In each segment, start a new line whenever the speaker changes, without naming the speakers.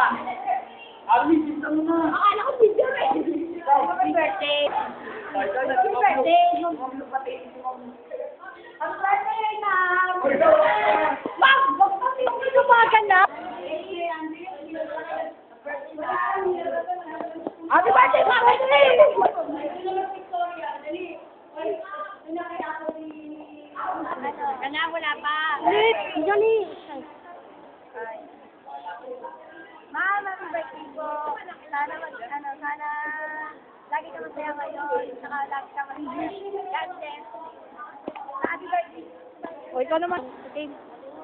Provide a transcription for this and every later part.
Army, sinta mo na.
Akala ko video eh. Happy birthday. Happy birthday. Happy birthday na. Ma'am, bakit yung inumagan na? Happy birthday, Ma'am! Ano, wala pa. Wait, dali. Ma'am, happy birthday po. Sana sana lagi ka masaya ngayon. Saka lagi ka mag-God bless. Happy birthday. O, ikaw naman. Okay.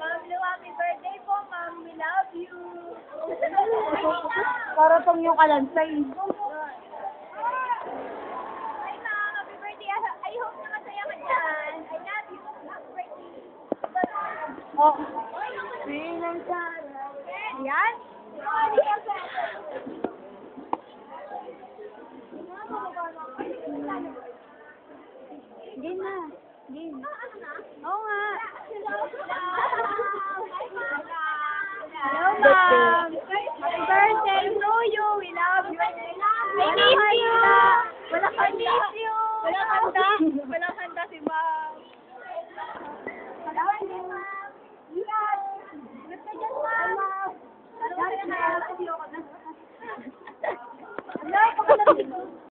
Ma'am Lu, happy birthday po, Ma'am. We love you. Para tong yung kalansay. Hi, Ma'am. Happy birthday. I hope na masaya ka dyan. I love you. Happy birthday. Oh. Bilang sana. Yan. Game na. Game. Oo nga. Hello, Ma'am. Happy birthday to you. We love you. I miss you. Walang handa. Walang handa. Walang handa si Ma'am. Walang handa, Ma'am. Yes. Gusto dyan, Ma'am. Dati na